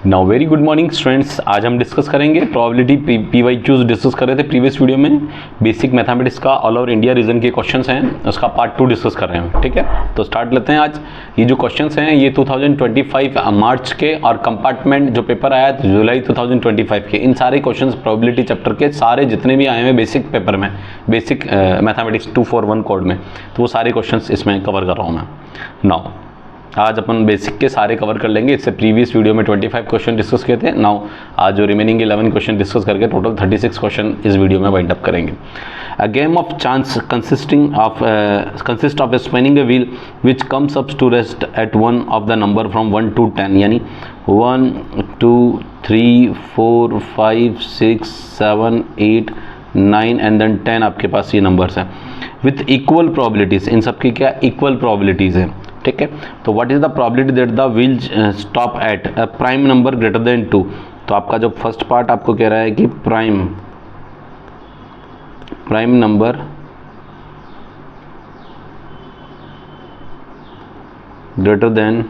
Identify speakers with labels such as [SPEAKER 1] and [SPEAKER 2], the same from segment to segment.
[SPEAKER 1] Now very good morning students. आज हम discuss करेंगे प्रोबेबिलिटी PYQs डिस्कस कर रहे थे प्रीवियस वीडियो में। बेसिक मैथमेटिक्स का ऑल ओवर इंडिया रीजन के क्वेश्चंस हैं, उसका पार्ट 2 डिस्कस कर रहे हैं। ठीक है, तो स्टार्ट लेते हैं। आज ये जो क्वेश्चंस हैं ये 2025 मार्च के और कंपार्टमेंट जो पेपर आया था जुलाई 2025 के, इन सारे क्वेश्चंस प्रोबेबिलिटी चैप्टर के सारे जितने भी आए हैं बेसिक पेपर में, बेसिक मैथमेटिक्स 241 कोड में, तो वो सारे क्वेश्चंस इसमें कवर कर रहा हूँ मैं। नाउ आज अपन बेसिक के सारे कवर कर लेंगे। इससे प्रीवियस वीडियो में 25 क्वेश्चन डिस्कस किए थे। नाउ आज जो रिमेनिंग 11 क्वेश्चन डिस्कस करके टोटल 36 क्वेश्चन इस वीडियो में वाइंड अप करेंगे। A game of chance consist of spinning a wheel which comes up to rest at one of the number from 1 to 10, यानी 1 2 3 4 5 6 7 8 9 and then 10 आपके पास ये numbers हैं with equal probabilities. इन सबकी क्या equal probabilities हैं। ठीक है, तो what is the probability that the wheel stop at a prime number greater than 2। तो आपका जो फर्स्ट पार्ट आपको कह रहा है कि प्राइम नंबर ग्रेटर देन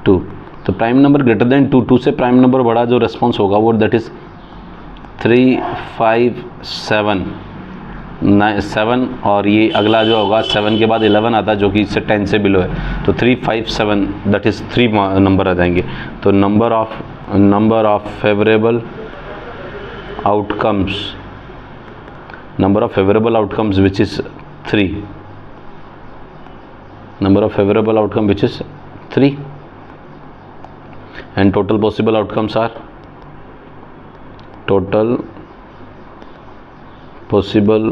[SPEAKER 1] 2। तो प्राइम नंबर ग्रेटर देन 2 से प्राइम नंबर बड़ा जो रेस्पॉन्स होगा वो दैट इज 3 5 7 और ये अगला जो होगा 7 के बाद 11 आता है जो कि इससे 10 से बिलो है। तो 3 5 7 दैट इज 3 नंबर आ जाएंगे। तो number of favourable outcomes which is 3, number of favourable outcome which is 3 and total possible outcomes are total possible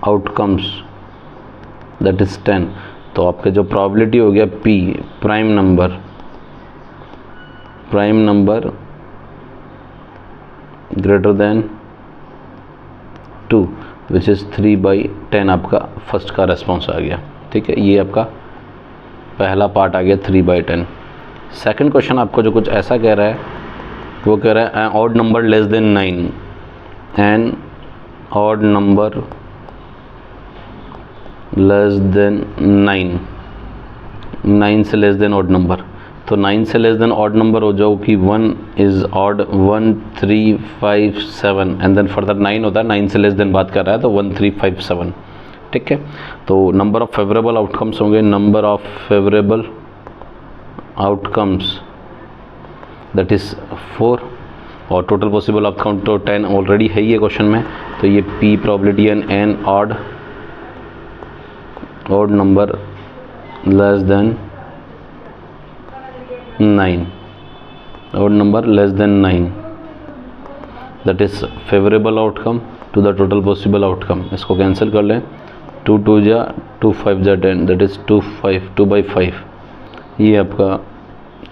[SPEAKER 1] outcomes that is 10। तो आपके जो प्रोबेबिलिटी हो गया P prime number greater than 2 which is 3/10 आपका first का response आ गया। ठीक है, ये आपका पहला पार्ट आ गया 3/10। सेकंड क्वेश्चन आपको जो कुछ ऐसा कह रहा है, वो कह रहा है odd number less than 9, an odd number less than 9 से लेस देन ऑड नंबर। तो 9 से लेस देन ऑड नंबर हो जाओ कि 1 is odd 1 3 5 7 and then further 9 होता है। 9 से लेस देन बात कर रहा है तो 1 3 5 7। ठीक है, तो नंबर ऑफ फेवरेबल आउटकम्स होंगे number of favourable outcomes that is 4 और टोटल पॉसिबल आउटकम तो 10 ऑलरेडी है ये क्वेश्चन में। तो ये P probability an odd number less than 9, odd number less than 9 that is favourable outcome to the total possible outcome. इसको cancel कर लें, 2 2 जा 2 5 जा 10 दैट इज़ 2/5। ये आपका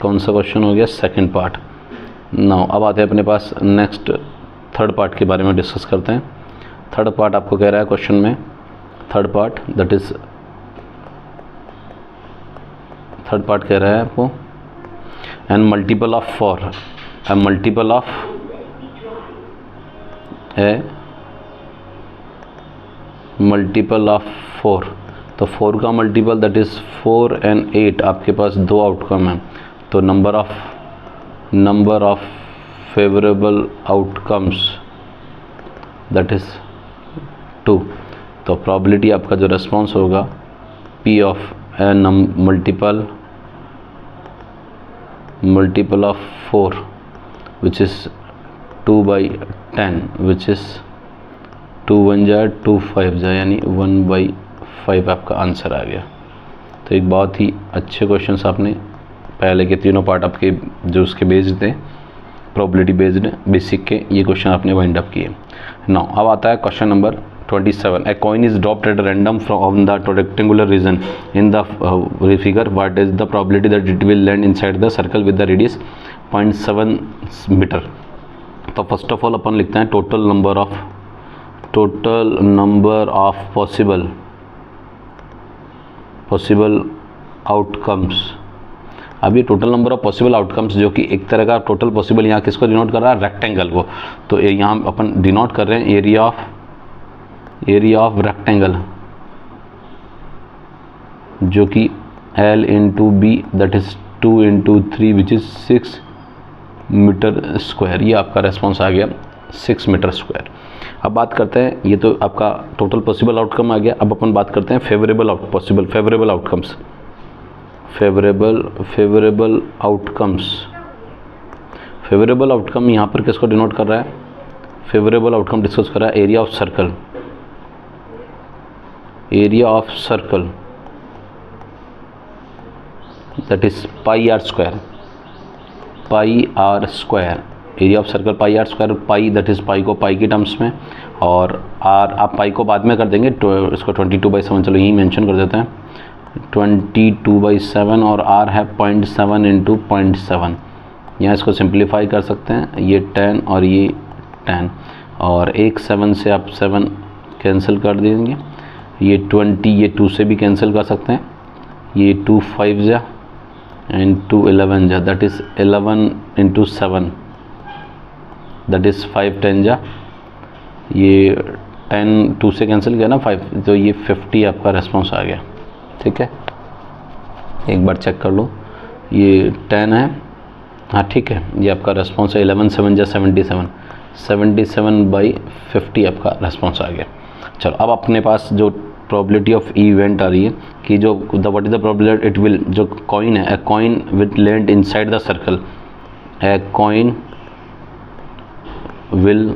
[SPEAKER 1] कौन सा क्वेश्चन हो गया, सेकंड पार्ट। नाउ अब आते हैं अपने पास नेक्स्ट थर्ड पार्ट के बारे में डिस्कस करते हैं। थर्ड पार्ट आपको कह रहा है क्वेश्चन में, थर्ड पार्ट कह रहा है आपको an multiple of 4, a multiple of 4। तो 4 का मल्टीपल दैट इज़ 4 एंड 8 आपके पास दो आउटकम हैं। तो number of favourable outcomes that is 2। तो प्रोबेबिलिटी आपका जो रेस्पॉन्स होगा P of A multiple of 4 which is 2/10 which is 2 1 जा 2 5 जा यानी 1/5 आपका आंसर आ गया। तो एक बहुत ही अच्छे क्वेश्चंस आपने पहले के तीनों पार्ट आपके जो उसके बेस्ड थे प्रोबेबिलिटी बेस्ड बेसिक के, ये क्वेश्चन आपने वाइंड अप किए। नाउ अब आता है question number 27। A coin is dropped at random from the rectangular region in the figure, what is the probability that it will land inside the circle with the radius 0.7 metre. तो first of all अपन लिखते हैं total number of possible outcomes. अब ये total number of possible outcomes जो कि एक तरह का टोटल पॉसिबल, यहाँ किसको डिनोट कर रहा है, रेक्टेंगल को। तो यहाँ अपन डिनोट कर रहे हैं एरिया ऑफ रेक्टेंगल जो कि L into B that is 2 into 3 which is 6 metre square, ये आपका रेस्पॉन्स आ गया 6 मीटर स्क्वायर। अब बात करते हैं, ये तो आपका टोटल पॉसिबल आउटकम आ गया। अब अपन बात करते हैं फेवरेबल आउटकम्स। फेवरेबल आउटकम यहाँ पर किसको डिनोट कर रहा है? फेवरेबल आउटकम डिस्कस कर रहा है area of circle that is pi r square. Area of circle pi r square, pi that is pi को पाई की टर्म्स में, और आर आप पाई को बाद में कर देंगे, इसको 22/7 चलो यही मेंशन कर देते हैं, 22/7, और आर है 0.7 इंटू 0.7। यहाँ इसको सिंप्लीफाई कर सकते हैं, ये 10 और ये 10, और एक 7 से आप 7 कैंसिल कर देंगे, ये 20, ये 2 से भी कैंसिल कर सकते हैं, ये 2 5 जा एंड 2 11 जा, that is 11 into 7 that is 5 10 जा, ये 10 2 से कैंसिल किया ना 5, तो ये 50 आपका रेस्पॉन्स आ गया। ठीक है, एक बार चेक कर लो, ये 10 है, हाँ ठीक है, ये आपका रेस्पॉन्स है 11 7 जा 77/50 आपका रेस्पॉन्स आ गया। चलो अब अपने पास जो प्रोबेबिलिटी ऑफ इवेंट आ रही है कि जो what is the probability it will, जो कॉइन है, a coin will land inside the circle, a coin will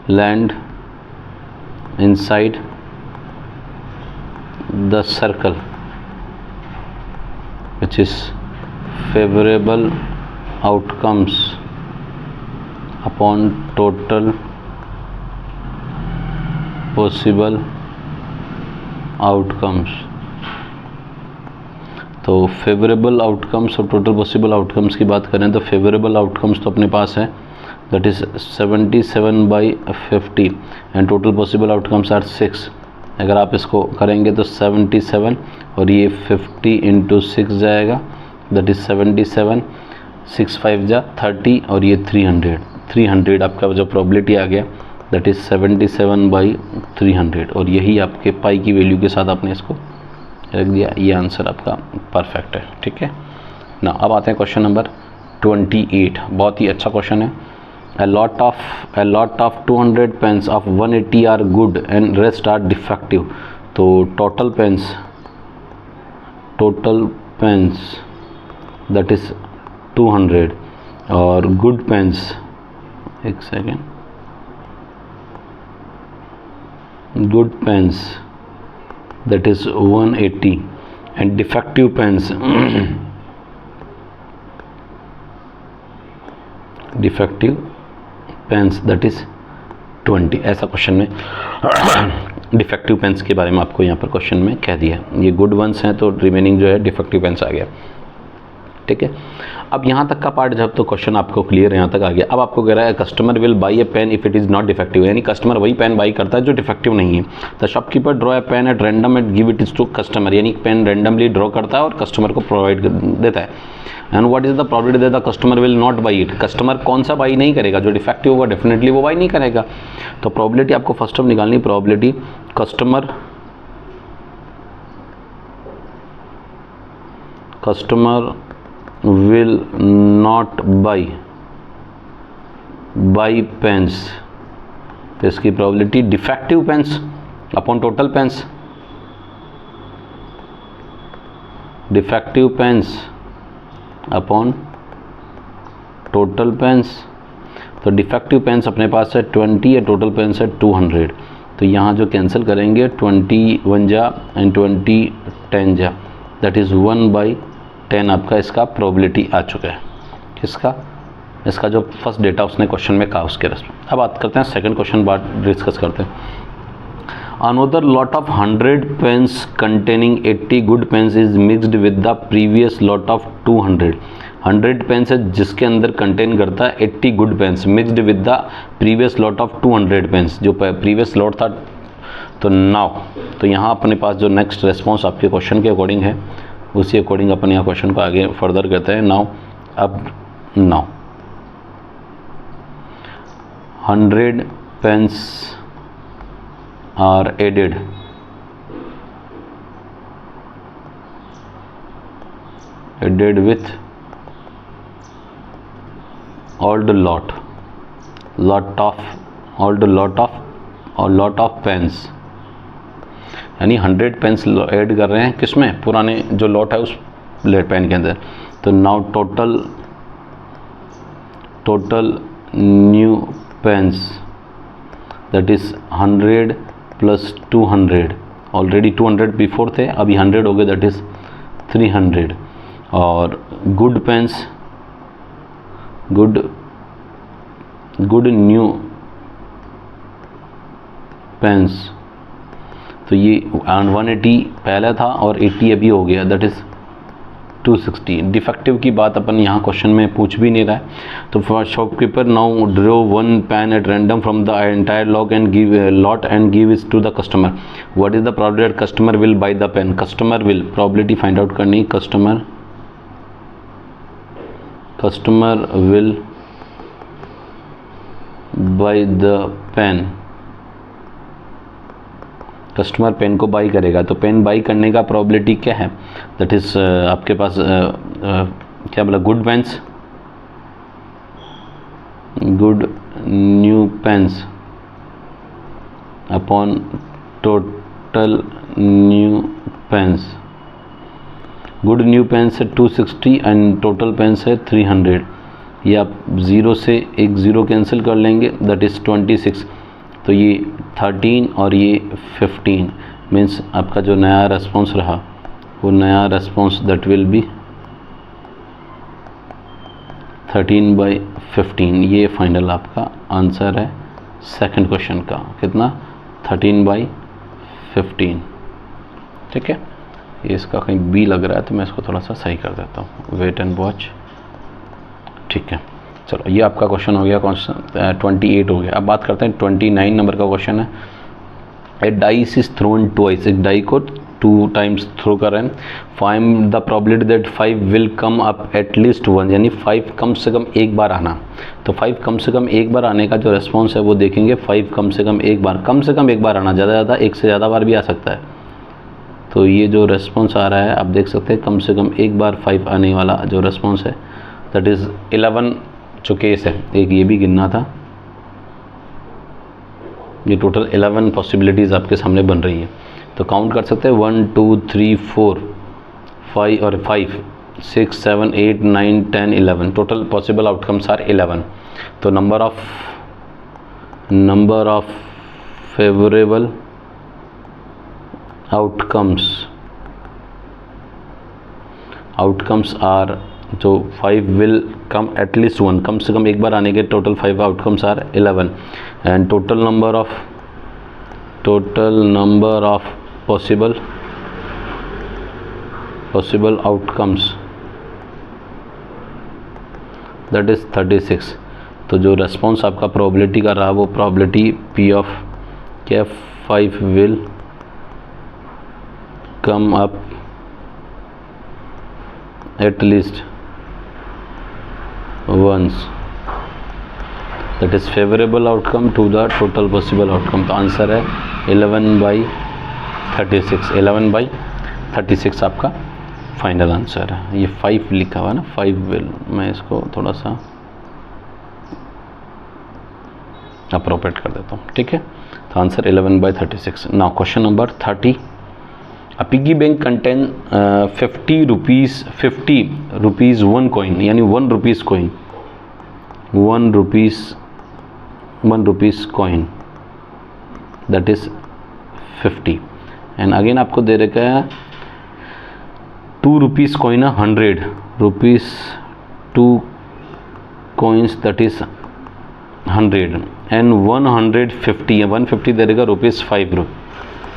[SPEAKER 1] land inside the circle which is favorable outcomes upon total possible outcomes। तो favourable outcomes और total possible outcomes की बात करें तो favourable outcomes तो अपने पास है, that is 77/50 and total possible outcomes are 6। अगर आप इसको करेंगे तो 77 और ये 50 इंटू 6 जाएगा, that is 77, 6 5 जा 30 और ये 300 आपका जो प्रोबेबिलिटी आ गया, that is 77/300, और यही आपके पाई की वैल्यू के साथ आपने इसको रख दिया, ये आंसर आपका परफेक्ट है। ठीक है ना, अब आते हैं क्वेश्चन नंबर 28, बहुत ही अच्छा क्वेश्चन है। A lot of 200 pens of 180 are good and rest are defective। तो total pens that is 200 और good pens, एक second, good pens that is 180 and defective pens that is 20। ऐसा क्वेश्चन में defective pens के बारे में आपको यहाँ पर क्वेश्चन में कह दिया, ये गुड वंस हैं तो रिमेनिंग जो है डिफेक्टिव पेंस आ गया। ठीक है, अब यहाँ तक का पार्ट जब तो क्वेश्चन आपको क्लियर यहाँ तक आ गया। अब आपको कह रहा है customer will buy a pen if it is not defective, यानी कस्टमर वही पेन बाई करता है जो डिफेक्टिव नहीं है। The shopkeeper draw a pen at random at give it is to customer, यानी पेन रैंडमली ड्रॉ करता है और कस्टमर को प्रोवाइड देता है। And what is the probability that the customer will not buy it, customer कौन सा by नहीं करेगा, जो डिफेक्टिव होगा डेफिनेटली वो बाई नहीं करेगा। तो प्रोबेबिलिटी आपको फर्स्ट ऑफ निकालनी, probability customer will not buy pens, तो इसकी probability defective pens upon total pens, defective pens upon total pens. तो डिफेक्टिव पेंस अपने पास है 20 है, टोटल पेंस है 200, तो यहाँ जो कैंसिल करेंगे 21 जा एंड 20 10 जा, दैट इज़ 1/10 आपका इसका प्रोबेबिलिटी आ चुका है। इसका जो फर्स्ट डेटा उसने क्वेश्चन में कहा उसके रेस्पेक्ट। अब बात करते हैं सेकंड क्वेश्चन, बात डिस्कस करते हैं। Another lot of 100 pens containing 80 good pens is mixed with the previous lot of 200। 100 pens है जिसके अंदर कंटेन करता है 80 good pens mixed with the previous lot of 200 pens, जो प्रीवियस लॉट था। तो नाउ तो यहाँ अपने पास जो नेक्स्ट रेस्पॉन्स आपके क्वेश्चन के अकॉर्डिंग है उसी अकॉर्डिंग अपन यहाँ क्वेश्चन को आगे फर्दर करते हैं। Now 100 pens are added with old lot of pens, यानी 100 पेन्स ऐड कर रहे हैं किसमें, पुराने जो लॉट है उस पेन के अंदर। तो now total new pens that is 100 plus 200, already 200 before थे, अभी 100 हो गए, दैट इज 300। और good pens, good new pens, तो ये 180 पहले था और 80 अभी हो गया, दैट इज़ 260। डिफेक्टिव की बात अपन यहाँ क्वेश्चन में पूछ भी नहीं रहा है। तो for shopkeeper now draw 1 pen at random from the entire lot and give it to the customer. What is the probability customer will buy the pen? Customer will, probability find out करनी, customer will buy the pen, customer pen को buy करेगा। तो pen by करने का probability क्या है, that is आपके पास क्या बोला, good pens, good new pens upon total new pens. Good new pens है 260 एंड टोटल पेन्स है 300। ये आप 0 से एक 0 कैंसिल कर लेंगे, दैट इज़ 26। तो ये 13 और ये 15 मीन्स आपका जो नया रेस्पॉन्स रहा वो नया रेस्पॉन्स दैट विल बी 13/15। ये फाइनल आपका आंसर है सेकंड क्वेश्चन का, कितना, 13/15। ठीक है, ये इसका कहीं बी लग रहा है तो मैं इसको थोड़ा सा सही कर देता हूँ, वेट एंड वॉच। ठीक है, चलो ये आपका क्वेश्चन हो गया, क्वेश्चन 28 हो गया। अब बात करते हैं 29 नंबर का क्वेश्चन है। ए डाइस इज थ्रोन ट्वाइस, एक डाई को 2 टाइम्स थ्रो कर रहे हैं। Find the probability that 5 will come up at least 1, यानी 5 कम से कम एक बार आना। तो 5 कम से कम एक बार आने का जो रेस्पॉन्स है वो देखेंगे। 5 कम से कम एक बार आना, ज़्यादा एक से ज़्यादा बार भी आ सकता है। तो ये जो रेस्पॉन्स आ रहा है आप देख सकते हैं, कम से कम एक बार 5 आने वाला जो रेस्पॉन्स है दैट इज़ 11 जो केस है, एक ये भी गिनना था। ये टोटल 11 पॉसिबिलिटीज़ आपके सामने बन रही है। तो काउंट कर सकते हैं 1 2 3 4 5 और 5 6 7 8 9 10 11। Total possible outcomes are 11। तो number of favourable outcomes are, जो 5 विल कम एटलीस्ट 1, कम से कम एक बार आने के total 5 outcomes are 11 and total number of possible outcomes that is 36। तो जो रेस्पॉन्स आपका प्रोबेबिलिटी का रहा वो प्रोबेबिलिटी P ऑफ क्या, 5 will come up at least once, that is favorable outcome to the total possible outcome। तो answer है 11/36। 11/36 आपका फाइनल आंसर है। ये 5 लिखा हुआ है ना, 5 विल, मैं इसको थोड़ा सा अप्रोप्रिएट कर देता हूँ। ठीक है, तो answer 11/36। Now question number 30। A piggy bank contain 50 rupees 1 coin, यानी 1 rupees coin, 1 rupees coin that is 50 and again आपको दे रखा है 2 rupees coin है 100 rupees, 2 coins that is 100 and 150 है, 150 दे रहेगा रुपीज़ 5।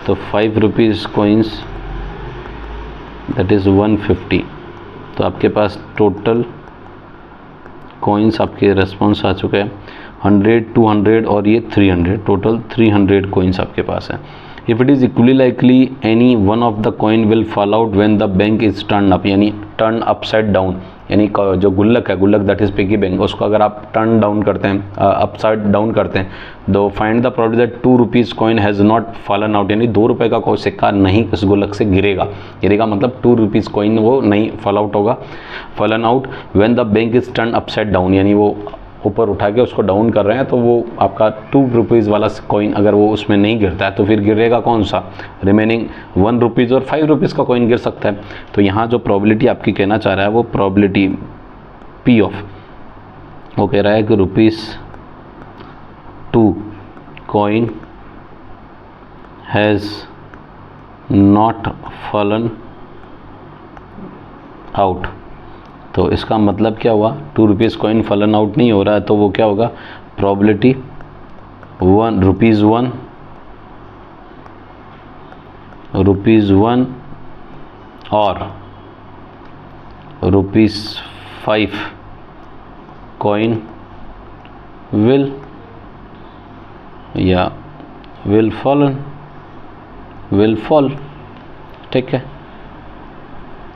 [SPEAKER 1] तो 5 रुपीज़ कोइंस दैट इज़ 150। तो आपके पास टोटल कोइंस आपके रेस्पॉन्स आ चुका है 100, 200 और ये 300, टोटल 300 कोइंस आपके पास है। If it is equally likely any one of the coin will fall out when the bank is turn up, यानी टर्न अपसाइड डाउन, यानी जो गुल्लक है, गुल्लक दैट इज पिगी बैंक, उसको अगर आप टर्न डाउन करते हैं, अपसाइड डाउन करते हैं, तो find the probability that 2 rupees coin has not fallen out, यानी 2 रुपये का कोई सिक्का नहीं उस गुल्लक से गिरेगा मतलब 2 रुपीज़ कॉइन वो नहीं फॉल आउट होगा, fallen out when the bank is turn upside down, यानी वो ऊपर उठा के उसको डाउन कर रहे हैं, तो वो आपका 2 रुपीज़ वाला कॉइन अगर वो उसमें नहीं गिरता है तो फिर गिरेगा कौन सा, रिमेनिंग 1 रुपीज़ और 5 रुपीज़ का कॉइन गिर सकता है। तो यहाँ जो प्रोबेबिलिटी आपकी कहना चाह रहा है वो प्रोबेबिलिटी पी ऑफ, वो कह रहा है कि ₹2 coin has not fallen out. तो इसका मतलब क्या हुआ, 2 रुपीज़ कॉइन फॉलन आउट नहीं हो रहा है, तो वो क्या होगा, प्रोबेबिलिटी ₹1 और ₹5 कॉइन विल फॉल। ठीक है,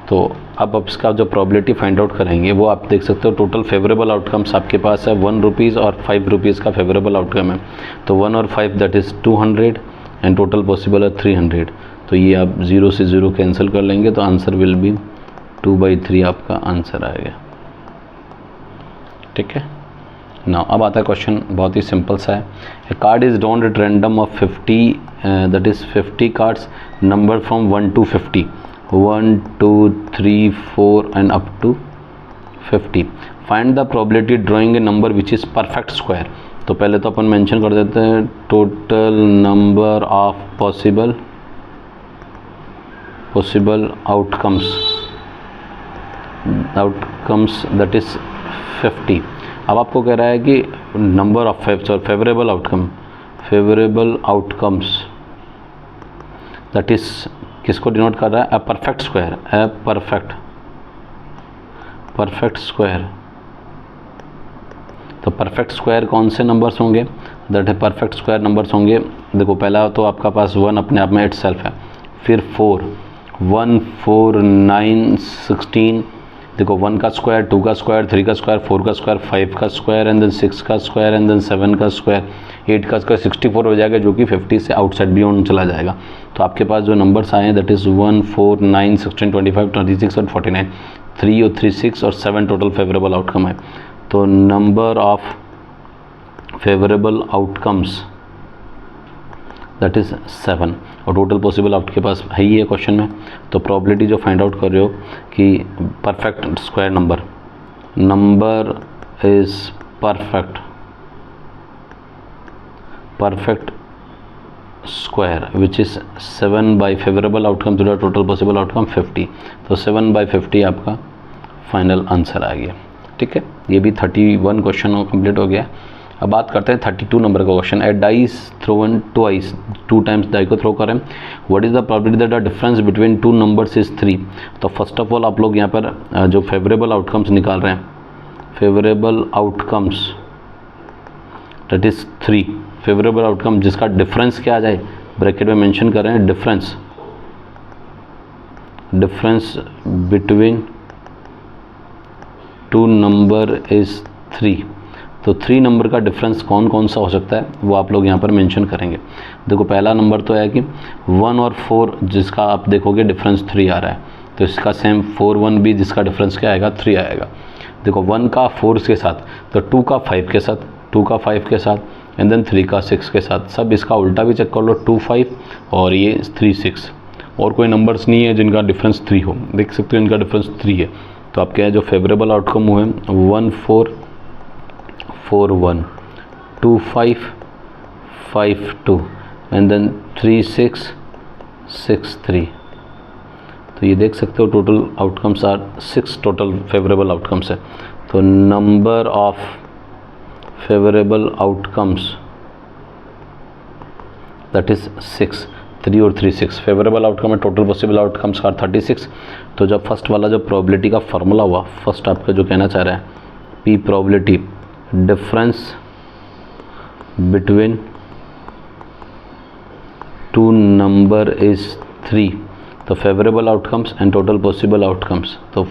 [SPEAKER 1] तो अब इसका जो प्रोबेबिलिटी फाइंड आउट करेंगे वो आप देख सकते हो। टोटल फेवरेबल आउटकम्स आपके पास है 1 रुपीज़ और 5 रुपीज़ का फेवरेबल आउटकम है। तो 1 और 5 that is 200 and total possible है 300। तो ये आप 0 से 0 कैंसिल कर लेंगे तो आंसर विल बी 2/3 आपका आंसर आएगा। ठीक है ना। अब आता है क्वेश्चन, बहुत ही सिंपल सा है। A card is drawn at random of 50 that is 50 cards number from 1 to 50, 1 2 3 4 and up to 50. Find the probability drawing a number which is perfect square. तो पहले तो अपन मेंशन कर देते हैं total number of possible outcomes that is 50। अब आपको कह रहा है कि number of favourable outcomes that is किसको डिनोट कर रहा है, अ परफेक्ट स्क्वायर। तो परफेक्ट स्क्वायर कौन से नंबर्स होंगे, दैट है परफेक्ट स्क्वायर नंबर्स होंगे। देखो पहला तो आपका पास 1 अपने आप में इट सेल्फ है, फिर 4 1 4 9 16। देखो 1 का स्क्वायर, 2 का स्क्वायर, 3 का स्क्वायर, 4 का स्क्वायर, 5 का स्क्वायर एंड देन 6 का स्क्वायर एंड देन 7 का स्क्वायर, 8 का स्क्वायर, 64 हो जाएगा, जो कि 50 से आउटसाइड बियॉन्ड चला जाएगा। तो आपके पास जो नंबर्स आए हैं दैट इज़ 1 4 9 16 25 26 और 49, 3 और 3 6 और 7 टोटल फेवरेबल आउटकम है। तो number of favourable outcomes that is 7 और टोटल पॉसिबल आउट के पास है ही है क्वेश्चन में। तो प्रोबेबिलिटी जो फाइंड आउट कर रहे हो कि perfect square number is perfect square which is 7 by favourable outcome to the total possible outcome 50। तो 7/50 आपका फाइनल आंसर आ गया। ठीक है, ये भी 31 क्वेश्चन कंप्लीट हो गया। अब बात करते हैं 32 नंबर का question. A dice thrown twice, 2 times die को थ्रो करें, what is the probability that the difference between 2 numbers is 3। तो फर्स्ट ऑफ ऑल आप लोग यहाँ पर जो फेवरेबल आउटकम्स निकाल रहे हैं, favourable outcomes that is 3, favourable outcome जिसका डिफरेंस क्या आ जाए, ब्रैकेट में मेंशन कर रहे हैं डिफरेंस बिटवीन 2 नंबर इज़ 3। तो 3 नंबर का डिफरेंस कौन कौन सा हो सकता है वो आप लोग यहाँ पर मेंशन करेंगे। देखो पहला नंबर तो है कि 1 और 4 जिसका आप देखोगे डिफरेंस 3 आ रहा है, तो इसका सेम 4 1 भी जिसका डिफरेंस क्या आएगा, 3 आएगा। देखो 1 का 4 के साथ, तो 2 का 5 के साथ, 2 का 5 के साथ एंड देन 3 का 6 के साथ। सब इसका उल्टा भी चेक कर लो, 2 5 और ये 3 6। और कोई नंबर्स नहीं है जिनका डिफरेंस 3 हो, देख सकते हो इनका डिफरेंस 3 है। तो आपके जो फेवरेबल आउटकम हुए 1 4 4 1, 2 5 5 2 एंड देन 3 6 6 3। तो ये देख सकते हो total outcomes are 6 total favourable outcomes है। तो number of favourable outcomes that is 6, 3 और 3 6 फेवरेबल आउटकम है। टोटल पॉसिबल आउटकम्स का 36। तो जब फर्स्ट वाला जो प्रोबेबिलिटी का फार्मूला हुआ, फर्स्ट आपका जो कहना चाह रहा है P probability difference between 2 number is 3, तो favourable outcomes and total possible outcomes. तो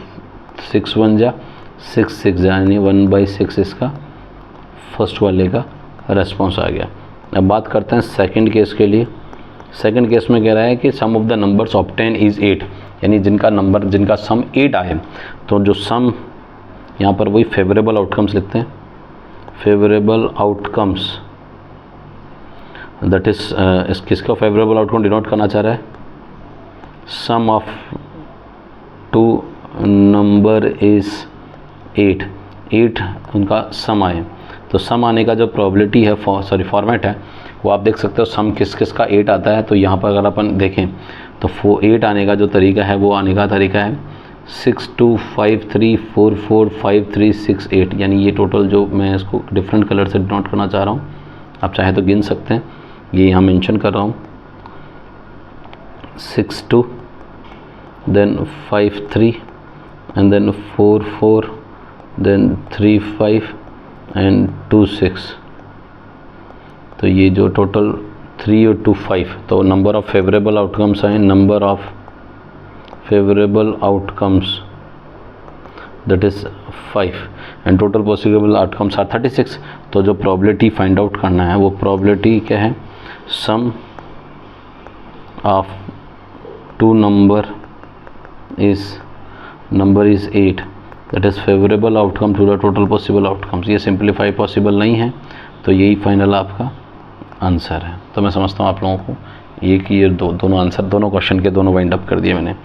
[SPEAKER 1] 6 1 जा 6 6 जा यानी 1/6 इसका फर्स्ट वाले का रेस्पॉन्स आ गया। अब बात करते हैं सेकंड केस के लिए। सेकंड केस में कह रहा है कि sum of the numbers obtain is 8, यानी जिनका सम 8 आए, तो जो सम यहाँ पर वही फेवरेबल आउटकम्स लिखते हैं, फेवरेबल आउटकम्स, दैट इज किसका फेवरेबल आउटकम डिनोट करना चाह रहा है, sum of two number is 8 उनका सम आए। तो सम आने का जो प्रोबेबिलिटी है फॉर्मेट है वो आप देख सकते हो, सम किस किस का 8 आता है। तो यहाँ पर अगर अपन देखें तो 8 आने का जो तरीका है वो आने का तरीका है 6253445368, यानी ये टोटल जो मैं इसको डिफरेंट कलर से नोट करना चाह रहा हूँ, आप चाहे तो गिन सकते हैं, ये यहाँ मेंशन कर रहा हूँ 62 then 53 and then 44 then 35 and 26। तो ये जो टोटल 3 और 2 5, तो नंबर ऑफ फेवरेबल आउटकम्स हैं, number of favourable outcomes that is 5 and total possible outcomes are 36। तो जो प्रोबेबिलिटी फाइंड आउट करना है वो प्रोबेबिलिटी क्या है, sum of two number is 8 that is favourable outcome to the total possible outcomes. ये simplify possible नहीं है, तो यही फाइनल आपका आंसर है। तो मैं समझता हूँ आप लोगों को ये कि ये दोनों आंसर, दोनों क्वेश्चन के दोनों वाइंड अप कर दिए मैंने,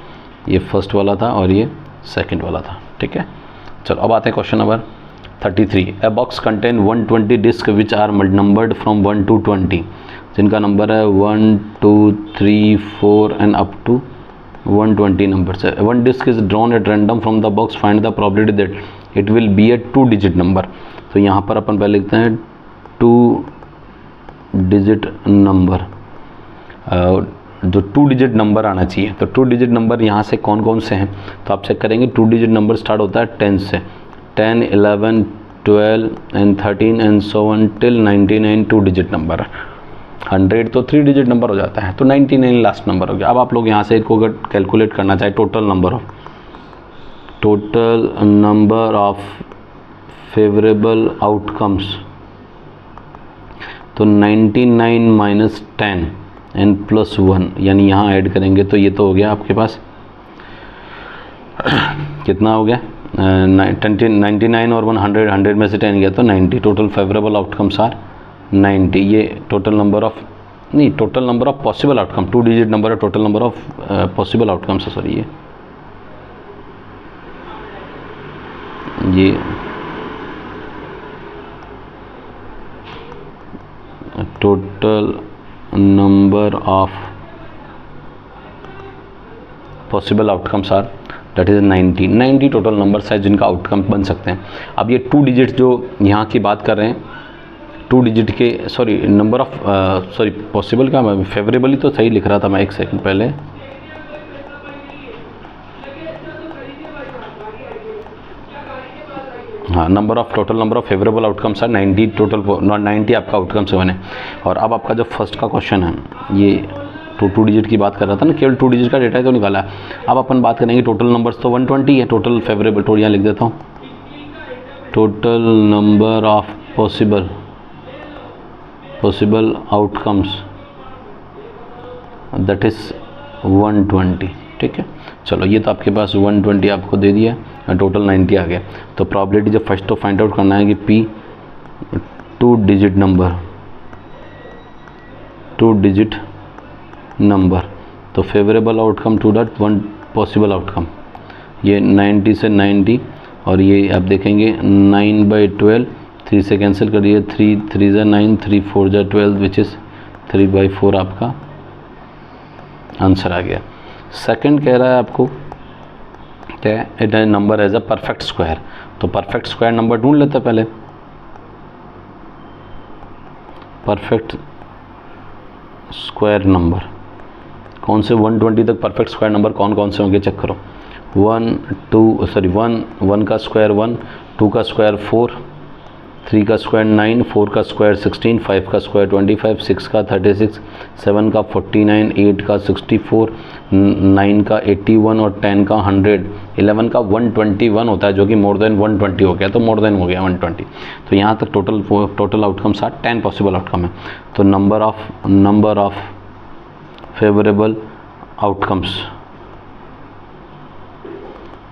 [SPEAKER 1] ये फर्स्ट वाला था और ये सेकंड वाला था, ठीक है। चलो अब आते हैं question number 33। A box contain 120 disc which are numbered from 1 to 20, जिनका नंबर है 1 2 3 4 एंड अप टू 120 नंबर्स है। One disc is drawn at random from the box, find the probability that it will be a 2 digit number. तो यहाँ पर अपन पहले लिखते हैं 2 digit number, जो 2 डिजिट नंबर आना चाहिए। तो 2 डिजिट नंबर यहाँ से कौन कौन से हैं, तो आप चेक करेंगे 2 डिजिट नंबर स्टार्ट होता है 10 से, 10 11 12 and 13 and so on till 99 2 digit number है। 100 तो 3 डिजिट नंबर हो जाता है, तो 99 लास्ट नंबर हो गया। अब आप लोग यहाँ से इसको अगर कैलकुलेट करना चाहे total number of favourable outcomes, तो 99 माइनस 10 एंड प्लस 1, यानी यहाँ ऐड करेंगे तो ये तो हो गया आपके पास कितना हो गया 99 और 100 में से 10 गया तो 90। Total favourable outcomes are 90। ये total number of possible outcome, 2 digit number है, total number of possible outcomes है, सॉरी ये total number of possible outcomes are that is 90 total numbers है जिनका आउटकम बन सकते हैं। अब ये 2 डिजिट जो यहाँ की बात कर रहे हैं, 2 डिजिट के नंबर ऑफ पॉसिबल का मैं फेवरेबली तो सही लिख रहा था मैं एक सेकंड पहले, हाँ total number of favourable outcomes है 90, टोटल 90 आपका आउटकम्स बने। और अब आपका जो फर्स्ट का क्वेश्चन है ये 2 डिजिट की बात कर रहा था ना, केवल 2 डिजिट का डेटा ही तो निकाला है। अब अपन बात करेंगे टोटल नंबर्स, तो 120 है टोटल फेवरेबल, तो यहाँ लिख देता हूँ total number of possible outcomes that is 120, ठीक है। चलो ये तो आपके पास 120 आपको दे दिया और टोटल 90 आ गया। तो प्रॉबिलिटी जब फर्स्ट तो फाइंड आउट करना है कि P 2 डिजिट नंबर, तो favourable outcome to that 1 possible outcome, ये 90 से 90 और ये आप देखेंगे 9/12, 3 से कैंसिल करिए, 3 3 ज़ा 9, 3 4 ज़ा 12 विच इज़ 3/4 आपका आंसर आ गया। सेकंड कह रहा है आपको क्या, इट है number as a perfect square. तो परफेक्ट स्क्वायर नंबर ढूंढ लेते हैं पहले, परफेक्ट स्क्वायर नंबर कौन से 120 तक परफेक्ट स्क्वायर नंबर कौन कौन से होंगे चेक करो। 1 का स्क्वायर 1, 2 का स्क्वायर 4, 3 का स्क्वायर 9, 4 का स्क्वायर 16, 5 का स्क्वायर 25, 6 का 36, 7 का 49, 8 का 64, 9 का 81 और 10 का 100, 11 का 121 होता है जो कि मोर देन 120 हो गया, तो मोर देन हो गया 120। तो यहाँ तक total outcomes are 10 possible outcome है। तो number of favourable outcomes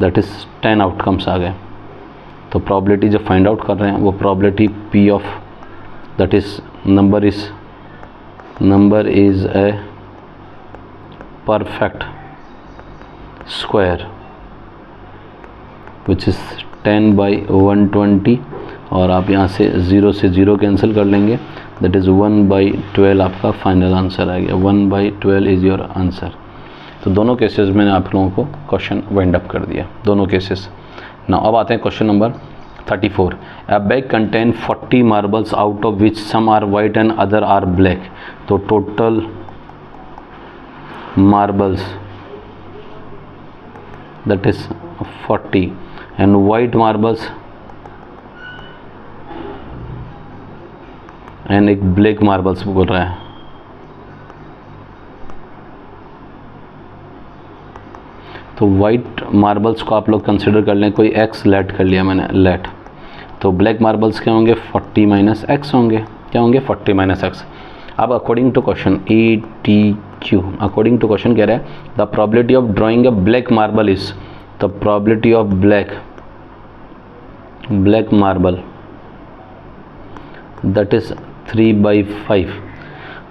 [SPEAKER 1] that is 10 outcomes आ गए। तो प्रॉबिलिटी जो फाइंड आउट कर रहे हैं वो probability P of that is number is a perfect square which is 10/120, और आप यहाँ से 0 से 0 कैंसिल कर लेंगे, दैट इज़ 1/12 आपका फाइनल आंसर आ गया। 1/12 इज़ योर आंसर। तो दोनों केसेस मैंने आप लोगों को क्वेश्चन वाइंड अप कर दिया, दोनों केसेस ना। अब आते हैं question number 34। A bag contain 40 marbles out of which some are white and other are black. तो total marbles that is 40 and white marbles and एक ब्लैक मार्बल्स बोल रहा है। तो वाइट मार्बल्स को आप लोग कंसिडर कर लें, कोई x लेट कर लिया मैंने, लेट। तो ब्लैक मार्बल्स क्या होंगे, 40 माइनस एक्स होंगे, क्या होंगे 40 माइनस एक्स। अब according to question ATQ, according to question कह रहा है the probability of drawing a black marble is, the probability of black marble that is 3/5,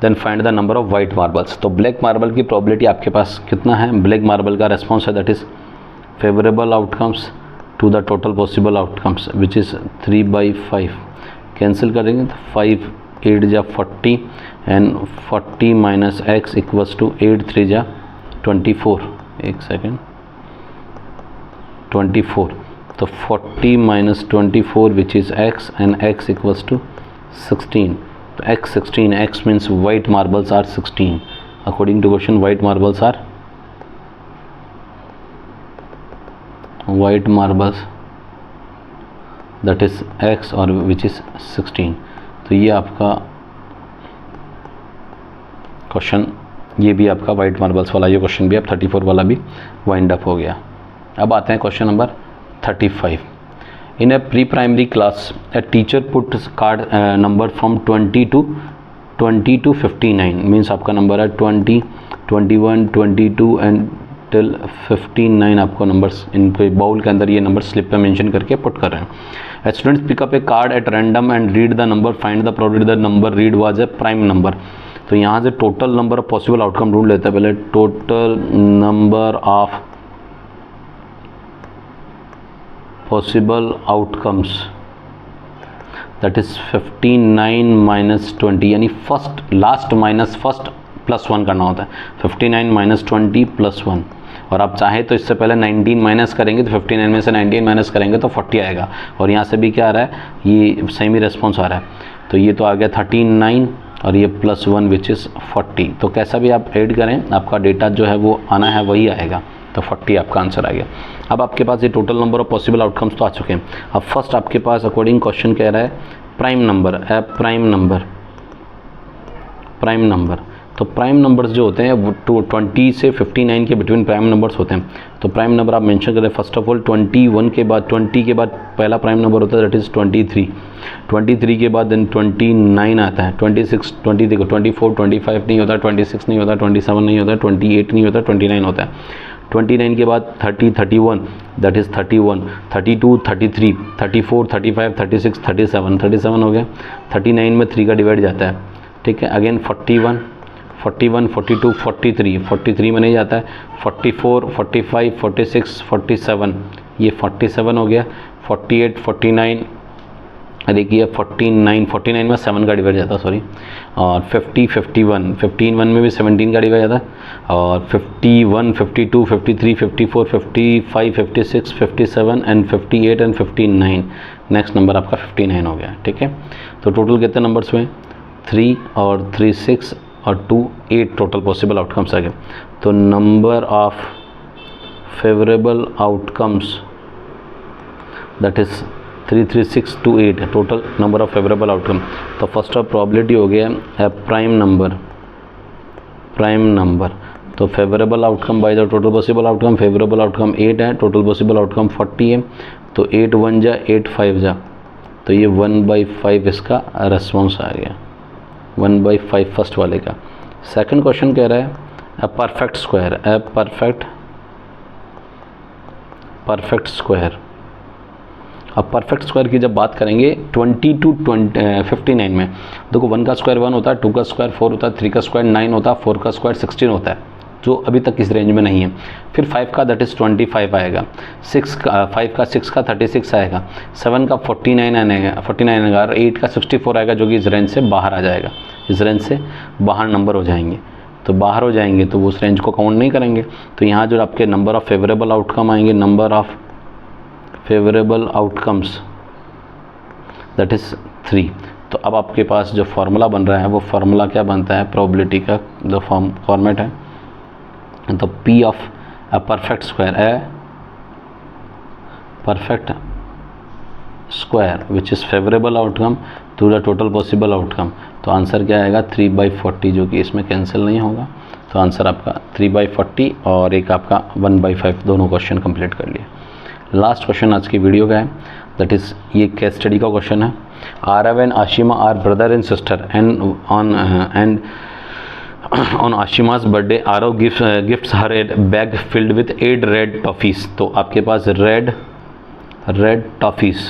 [SPEAKER 1] then find the number of white marbles. तो black marble की probability आपके पास कितना है, black marble का रेस्पॉन्स है that is favourable outcomes to the total possible outcomes which is 3/5। Cancel करेंगे तो 5 8 जा 40 एंड 40 माइनस एक्स इक्वल्स टू 8 3 जा 24, एक सेकेंड 24। तो 40 minus 24 which is x and x equals to 16। तो x 16, x means white marbles are 16. According to question, white marbles are that is x और which is 16. तो ये आपका क्वेश्चन, ये भी आपका वाइट मार्बल्स वाला ये क्वेश्चन भी, अब 34 वाला भी वाइंड अप हो गया। अब आते हैं question number 35। In a pre-primary class, a teacher puts card number from 20 to 59. Means आपका नंबर है 20, 21, 22 and till 59 आपको नंबर्स इनके बाउल के अंदर ये नंबर स्लिप पे मेंशन करके पुट कर रहे हैं। Students pick up a card at random and read the number, find the probability the number read was a prime number. तो यहाँ से total number of possible outcome ढूंढ लेते हैं पहले। Total number of possible outcomes that is 59 minus 20, यानी first last minus first plus 1 करना होता है। 59 माइनस 20 प्लस 1, और आप चाहे तो इससे पहले 19 माइनस करेंगे तो 59 में से 19 माइनस करेंगे तो 40 आएगा, और यहाँ से भी क्या आ रहा है, ये सेम ही रेस्पॉन्स आ रहा है। तो ये तो आ गया 39 और ये प्लस 1 विच इज़ 40। तो कैसा भी आप ऐड करें आपका डेटा जो है वो आना है वही आएगा, तो 40 आपका आंसर आ गया। अब आपके पास ये total number of possible outcomes तो आ चुके हैं। अब फर्स्ट आपके पास अकॉर्डिंग क्वेश्चन कह रहा है प्राइम नंबर, प्राइम नंबर। तो प्राइम नंबर्स जो होते हैं वो 20 से 59 के बिटवीन प्राइम नंबर्स होते हैं। तो प्राइम नंबर आप मेंशन करें फर्स्ट ऑफ ऑल 21 के बाद, 20 के बाद पहला प्राइम नंबर होता है दैट इज़ 23, 23 के बाद देन 29 आता है, 26, 23 को 24, 25 नहीं होता, 26 नहीं होता, 27 नहीं होता, 28 नहीं होता, 29 होता है। 29 के बाद 30, 31 दैट इज़ 31, 32, 33, 34, 35, 36, 37 हो गया। 39 में 3 का डिवाइड जाता है, ठीक है। अगेन 41, 42, 43 में नहीं जाता है। 44, 45, 46, 47, ये 47 हो गया। 48, 49, देखिए 49 में 7 का डिवाइड जाता है, सॉरी। और 50, 51 में भी 17 का डिवाइड जाता है। और 51, 52, 53, 54, 55, 56, 57 एंड 58 एंड 59, नेक्स्ट नंबर आपका 59 हो गया, ठीक है। तो टोटल कितने नंबर्स हुए, 3 और 3 6 और 2 8 टोटल पॉसिबल आउटकम्स आ गए। तो number of favourable outcomes that is 3 3 6 2 8 total number of favourable outcome. तो फर्स्ट ऑफ प्रोबेबिलिटी हो गया ए प्राइम नंबर। तो favourable outcome by the total possible outcome, favourable outcome 8 है, टोटल पॉसिबल आउटकम 40 है। तो 8 1 जा 8 5 जा, तो ये 1/5 इसका रेस्पॉन्स आ गया, 1/5 फर्स्ट वाले का। सेकंड क्वेश्चन कह रहा है ए परफेक्ट स्क्वायर अब परफेक्ट स्क्वायर की जब बात करेंगे 20 to 59 में, देखो 1 का स्क्वायर 1 होता है, 2 का स्क्वायर 4 होता है, 3 का स्क्वायर 9 होता है, 4 का स्क्वायर 16 होता है, जो अभी तक इस रेंज में नहीं है। फिर 5 का दैट इज़ 25 आएगा, 6 का 6 का 36 आएगा, 7 का 49 आएगा और 8 का 64 आएगा, जो कि इस रेंज से बाहर आ जाएगा, इस रेंज से बाहर नंबर हो जाएंगे। तो बाहर हो जाएंगे तो वो उस रेंज को काउंट नहीं करेंगे। तो यहाँ जो आपके नंबर ऑफ़ फेवरेबल आउटकम आएंगे, number of favourable outcomes that is 3। तो अब आपके पास जो फार्मूला बन रहा है वो फार्मूला क्या बनता है, प्रोबेबिलिटी का जो फॉर्मेट है, तो P of a perfect square, perfect square which is favourable outcome to the total possible outcome. तो आंसर क्या आएगा 3/40, जो कि इसमें कैंसिल नहीं होगा। तो आंसर आपका 3/40 और एक आपका 1/5, दोनों क्वेश्चन कंप्लीट कर लिए। लास्ट क्वेश्चन आज की वीडियो का है, दैट इज़ ये केस स्टडी का क्वेश्चन है। Aarav and Ashima are brother and sister and on Ashima's birthday, Arav gifts her a bag filled with 8 red toffees। तो आपके पास red toffees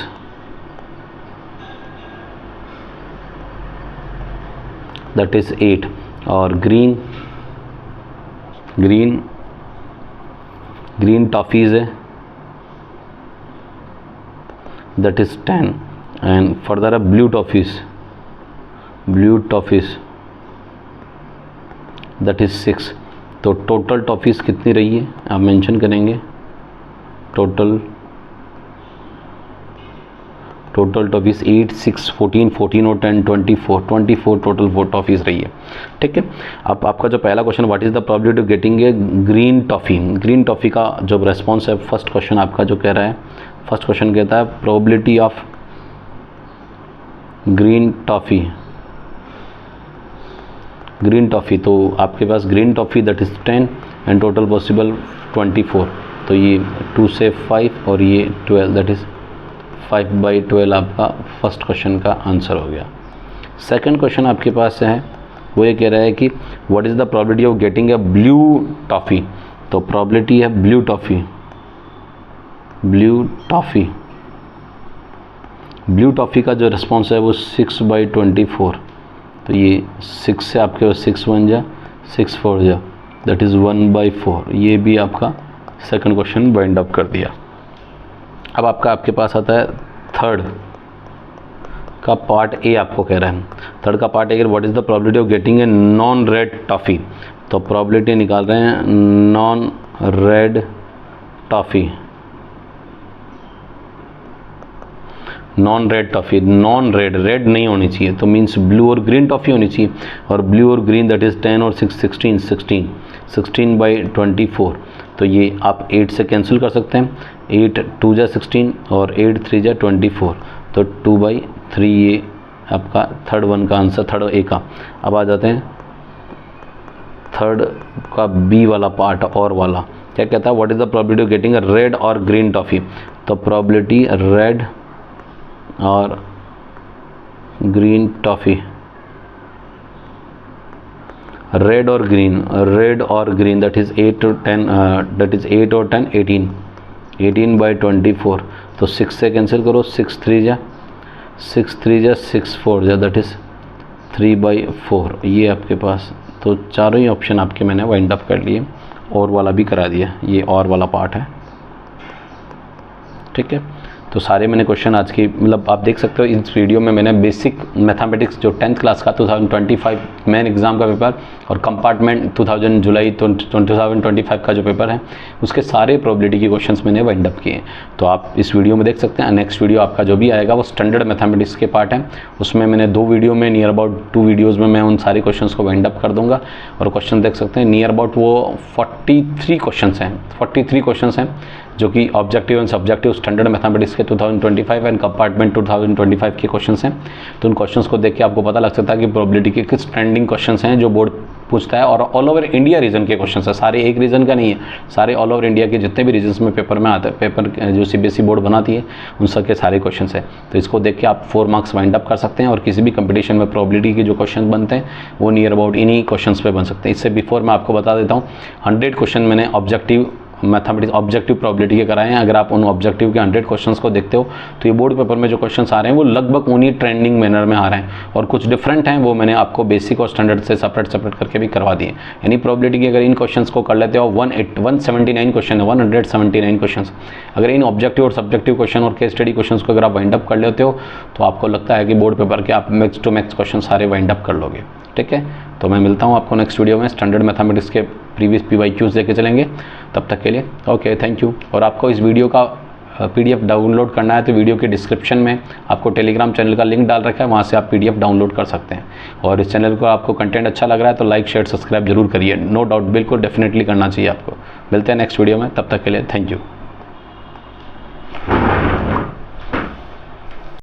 [SPEAKER 1] that is 8 और green toffees है that is 10 and further blue toffees that is 6। तो total toffees कितनी रही है आप mention करेंगे, टोटल टॉफीज़ 8, 6, 14 और 10 24 टोटल टॉफीज़ रही है। ठीक है। अब आपका जो पहला question, what is the probability of getting a green toffee का जो रेस्पॉन्स है, फर्स्ट क्वेश्चन आपका जो कह रहा है, फर्स्ट क्वेश्चन कहता है प्रोबेबिलिटी ऑफ ग्रीन टॉफ़ी। तो आपके पास green toffee that is 10 and total possible 24। तो ये 2 से 5 और ये 12 दैट इज़ 5/12 आपका फर्स्ट क्वेश्चन का आंसर हो गया। सेकंड क्वेश्चन आपके पास है, वो ये कह रहा है कि what is the probability of getting a blue toffee. तो प्रोबेबिलिटी है ब्लू टॉफ़ी का जो रिस्पॉन्स है वो 6/24। तो ये 6 से आपके पास 6 बन जा, 6 4 जा, दैट इज़ 1/4। ये भी आपका सेकंड क्वेश्चन बाइंड अप कर दिया। अब आपके पास आता है थर्ड का पार्ट ए, आपको कह रहा है थर्ड का part A, what is the probability of getting a non red toffee. तो प्रोबेबिलिटी निकाल रहे हैं non red toffee, non red नहीं होनी चाहिए, तो मीन्स ब्लू और ग्रीन टॉफ़ी होनी चाहिए, और ब्लू और ग्रीन दैट इज़ 10 और 6 16/24। तो ये आप 8 से कैंसिल कर सकते हैं, 8 2 जा 16 और 8 3 जा 24, तो 2/3 ये आपका थर्ड वन का आंसर, थर्ड ए का। अब आ जाते हैं थर्ड का बी वाला पार्ट, और वाला क्या कहता है, what is the probability of getting a red और ग्रीन टॉफ़ी। तो प्रोबेबिलिटी रेड और ग्रीन टॉफ़ी, रेड और ग्रीन दैट इज़ 8 और 10 दैट इज़ 8 और 10 18/24। तो 6 से कैंसिल करो, 6 3 जा 6 4 जा दैट इज़ 3/4। ये आपके पास तो चारों ही ऑप्शन आपके मैंने वाइंड अप कर लिए, और वाला भी करा दिया, ये और वाला पार्ट है। ठीक है। तो सारे मैंने क्वेश्चन आज की, मतलब आप देख सकते हो इस वीडियो में मैंने बेसिक मैथमेटिक्स जो 10th क्लास का 2025 मेन एग्ज़ाम का पेपर और कंपार्टमेंट जुलाई 2025 का जो पेपर है उसके सारे प्रोबेबिलिटी के क्वेश्चंस मैंने वाइंड अप किए। तो आप इस वीडियो में देख सकते हैं। नेक्स्ट वीडियो आपका जो भी आएगा वो स्टैंडर्ड मैथमेटिक्स के पार्ट है, उसमें मैंने 2 वीडियो में नियर अबाउट 2 वीडियोज़ में मैं उन सारे क्वेश्चन को वाइंड अप कर दूँगा। और क्वेश्चन देख सकते हैं नियर अबाउट वो 43 क्वेश्चन हैं जो कि objective and subjective standard mathematics के 2025 एंड कंपार्टमेंट 2025 के क्वेश्चंस हैं। तो उन क्वेश्चंस को देख के आपको पता लग सकता है कि प्रोबेबिलिटी के किस ट्रेंडिंग क्वेश्चंस हैं जो बोर्ड पूछता है, और ऑल ओवर इंडिया रीजन के क्वेश्चंस हैं, सारे एक रीजन का नहीं है, सारे ऑल ओवर इंडिया के जितने भी रीजन्स में पेपर में आते हैं, पेपर जो CBSE बोर्ड बनाती है उन सब के सारे क्वेश्चन हैं। तो इसको देख के आप 4 मार्क्स वाइंड अप कर सकते हैं, और किसी भी कंपटीशन में प्रोबेबिलिटी के जो क्वेश्चन बनते हैं वो नियर अबाउट इन्हीं क्वेश्चन पे बन सकते हैं। इससे बिफोर मैं आपको बता देता हूँ 100 क्वेश्चन मैंने ऑब्जेक्टिव मैथमेटिक्स ऑब्जेक्टिव प्रोबेबिलिटी के कराए हैं। अगर आप उन ऑब्जेक्टिव के 100 क्वेश्चंस को देखते हो तो ये बोर्ड पेपर में जो क्वेश्चंस आ रहे हैं वो लगभग उन्हीं ट्रेंडिंग मैनर में आ रहे हैं, और कुछ डिफरेंट हैं वो मैंने आपको बेसिक और स्टैंडर्ड से सेपरेट करके भी करवा दिए। यानी प्रोबेबिलिटी की अगर इन क्वेश्चंस को कर लेते हो, 179 क्वेश्चन है, 179 क्वेश्चन, अगर इन ऑब्जेक्टिव और सब्जेक्टिव क्वेश्चन और केस स्टडी क्वेश्चन को अगर आप वाइंड अप कर लेते हो तो आपको लगता है कि बोर्ड पेपर के आप मैक्स टू मैक्स क्वेश्चन सारे वाइंड अप कर लोगे। ठीक है, तो मैं मिलता हूँ आपको नेक्स्ट वीडियो में। स्टैंडर्ड मैथमेटिक्स के प्रीवियस PYQs लेके चलेंगे। तब तक के लिए ओके, थैंक यू। और आपको इस वीडियो का PDF डाउनलोड करना है तो वीडियो के डिस्क्रिप्शन में आपको टेलीग्राम चैनल का लिंक डाल रखा है, वहाँ से आप PDF डाउनलोड कर सकते हैं। और इस चैनल को आपको कंटेंट अच्छा लग रहा है तो लाइक शेयर सब्सक्राइब जरूर करिए, नो डाउट, बिल्कुल डेफिनेटली करना चाहिए आपको। मिलते हैं नेक्स्ट वीडियो में, तब तक के लिए थैंक यू।